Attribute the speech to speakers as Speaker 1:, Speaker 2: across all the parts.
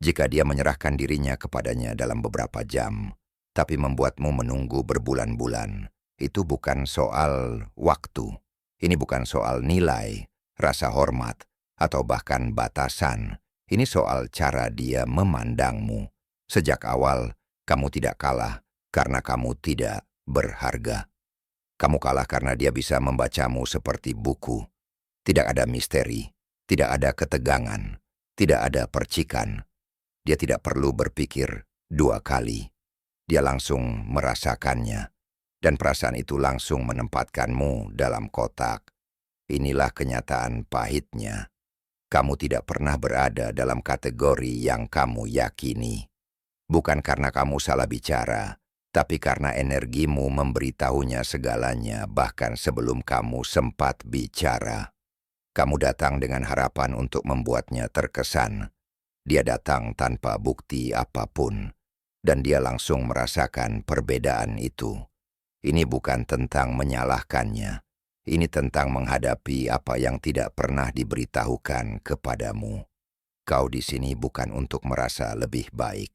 Speaker 1: Jika dia menyerahkan dirinya kepadanya dalam beberapa jam, tapi membuatmu menunggu berbulan-bulan, itu bukan soal waktu. Ini bukan soal nilai, rasa hormat, atau bahkan batasan. Ini soal cara dia memandangmu. Sejak awal, kamu tidak kalah karena kamu tidak berharga. Kamu kalah karena dia bisa membacamu seperti buku. Tidak ada misteri, tidak ada ketegangan, tidak ada percikan. Dia tidak perlu berpikir dua kali. Dia langsung merasakannya, dan perasaan itu langsung menempatkanmu dalam kotak. Inilah kenyataan pahitnya. Kamu tidak pernah berada dalam kategori yang kamu yakini. Bukan karena kamu salah bicara, tapi karena energimu memberitahunya segalanya bahkan sebelum kamu sempat bicara. Kamu datang dengan harapan untuk membuatnya terkesan. Dia datang tanpa bukti apapun, dan dia langsung merasakan perbedaan itu. Ini bukan tentang menyalahkannya. Ini tentang menghadapi apa yang tidak pernah diberitahukan kepadamu. Kau di sini bukan untuk merasa lebih baik.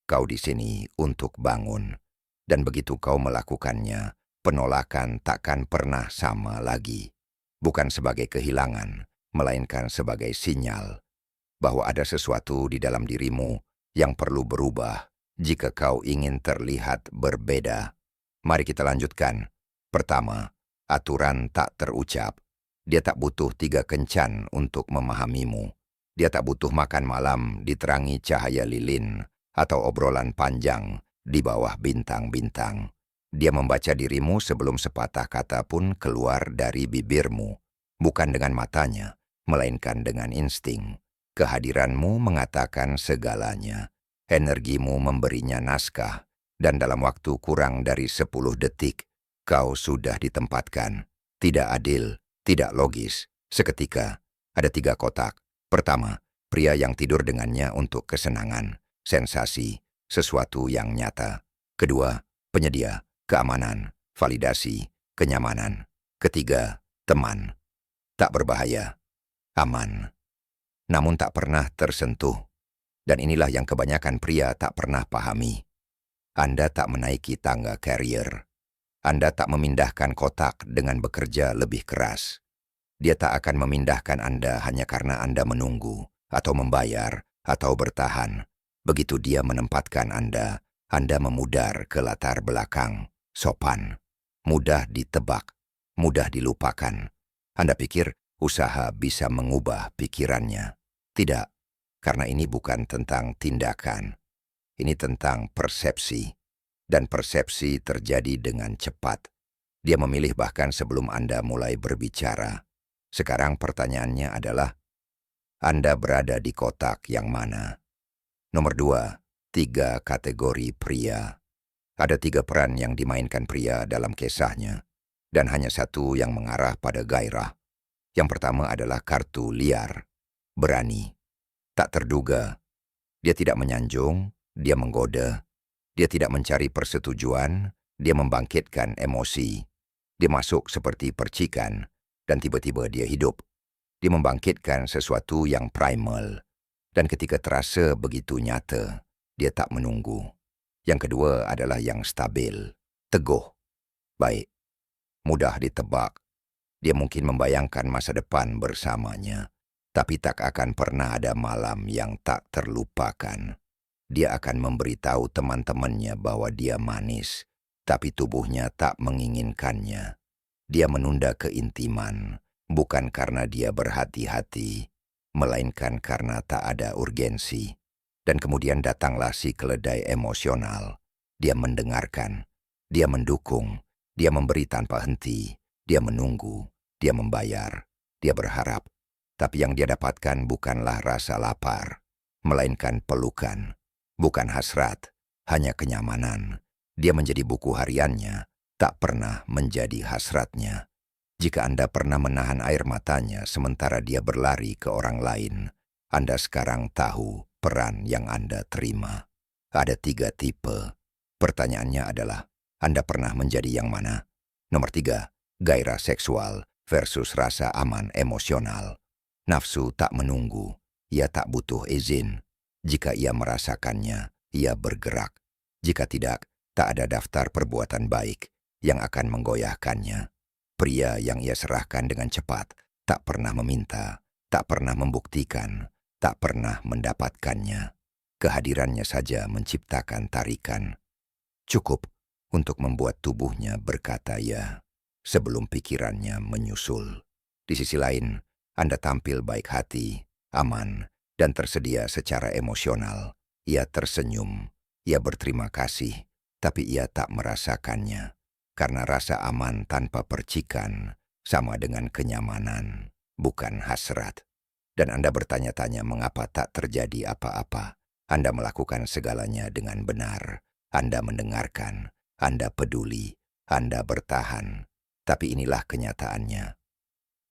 Speaker 1: Kau di sini untuk bangun. Dan begitu kau melakukannya, penolakan takkan pernah sama lagi. Bukan sebagai kehilangan, melainkan sebagai sinyal bahwa ada sesuatu di dalam dirimu yang perlu berubah jika kau ingin terlihat berbeda. Mari kita lanjutkan. Pertama, aturan tak terucap. Dia tak butuh 3 kencan untuk memahamimu. Dia tak butuh makan malam diterangi cahaya lilin atau obrolan panjang di bawah bintang-bintang. Dia membaca dirimu sebelum sepatah kata pun keluar dari bibirmu. Bukan dengan matanya, melainkan dengan insting. Kehadiranmu mengatakan segalanya. Energimu memberinya naskah, dan dalam waktu kurang dari 10 detik, kau sudah ditempatkan. Tidak adil, tidak logis. Seketika, ada 3 kotak. Pertama, pria yang tidur dengannya untuk kesenangan, sensasi, sesuatu yang nyata. Kedua, penyedia, keamanan, validasi, kenyamanan. Ketiga, teman. Tak berbahaya, aman, namun tak pernah tersentuh. Dan inilah yang kebanyakan pria tak pernah pahami. Anda tak menaiki tangga karier. Anda tak memindahkan kotak dengan bekerja lebih keras. Dia tak akan memindahkan Anda hanya karena Anda menunggu, atau membayar, atau bertahan. Begitu dia menempatkan Anda memudar ke latar belakang, sopan, mudah ditebak, mudah dilupakan. Anda pikir usaha bisa mengubah pikirannya. Tidak, karena ini bukan tentang tindakan. Ini tentang persepsi. Dan persepsi terjadi dengan cepat. Dia memilih bahkan sebelum Anda mulai berbicara. Sekarang pertanyaannya adalah, Anda berada di kotak yang mana? Nomor 2, 3 kategori pria. Ada 3 peran yang dimainkan pria dalam kisahnya, dan hanya satu yang mengarah pada gairah. Yang pertama adalah kartu liar, berani, tak terduga. Dia tidak menyanjung, dia menggoda. Dia tidak mencari persetujuan, dia membangkitkan emosi. Dia masuk seperti percikan, dan tiba-tiba dia hidup. Dia membangkitkan sesuatu yang primal, dan ketika terasa begitu nyata, dia tak menunggu. Yang kedua adalah yang stabil, teguh, baik, mudah ditebak. Dia mungkin membayangkan masa depan bersamanya, tapi tak akan pernah ada malam yang tak terlupakan. Dia akan memberitahu teman-temannya bahwa dia manis, tapi tubuhnya tak menginginkannya. Dia menunda keintiman, bukan karena dia berhati-hati, melainkan karena tak ada urgensi. Dan kemudian datanglah si keledai emosional. Dia mendengarkan, dia mendukung, dia memberi tanpa henti, dia menunggu, dia membayar, dia berharap. Tapi yang dia dapatkan bukanlah rasa lapar, melainkan pelukan. Bukan hasrat, hanya kenyamanan. Dia menjadi buku hariannya, tak pernah menjadi hasratnya. Jika Anda pernah menahan air matanya sementara dia berlari ke orang lain, Anda sekarang tahu peran yang Anda terima. Ada 3 tipe. Pertanyaannya adalah, Anda pernah menjadi yang mana? Nomor 3, gairah seksual versus rasa aman emosional. Nafsu tak menunggu, ia tak butuh izin. Jika ia merasakannya, ia bergerak. Jika tidak, tak ada daftar perbuatan baik yang akan menggoyahkannya. Pria yang ia serahkan dengan cepat, tak pernah meminta, tak pernah membuktikan, tak pernah mendapatkannya. Kehadirannya saja menciptakan tarikan. Cukup untuk membuat tubuhnya berkata ya, sebelum pikirannya menyusul. Di sisi lain, Anda tampil baik hati, aman, dan tersedia secara emosional. Ia tersenyum, ia berterima kasih, tapi ia tak merasakannya. Karena rasa aman tanpa percikan sama dengan kenyamanan, bukan hasrat. Dan Anda bertanya-tanya mengapa tak terjadi apa-apa. Anda melakukan segalanya dengan benar. Anda mendengarkan, Anda peduli, Anda bertahan. Tapi inilah kenyataannya.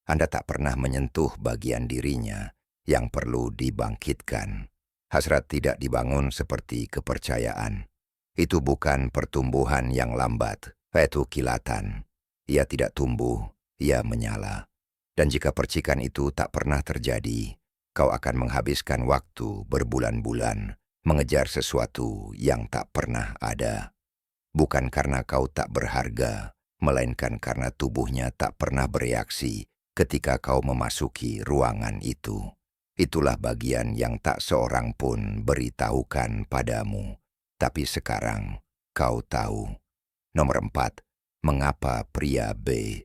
Speaker 1: Anda tak pernah menyentuh bagian dirinya yang perlu dibangkitkan. Hasrat tidak dibangun seperti kepercayaan. Itu bukan pertumbuhan yang lambat, itu kilatan. Ia tidak tumbuh, ia menyala. Dan jika percikan itu tak pernah terjadi, kau akan menghabiskan waktu berbulan-bulan mengejar sesuatu yang tak pernah ada. Bukan karena kau tak berharga, melainkan karena tubuhnya tak pernah bereaksi ketika kau memasuki ruangan itu. Itulah bagian yang tak seorang pun beritahukan padamu. Tapi sekarang kau tahu. Nomor 4, mengapa pria B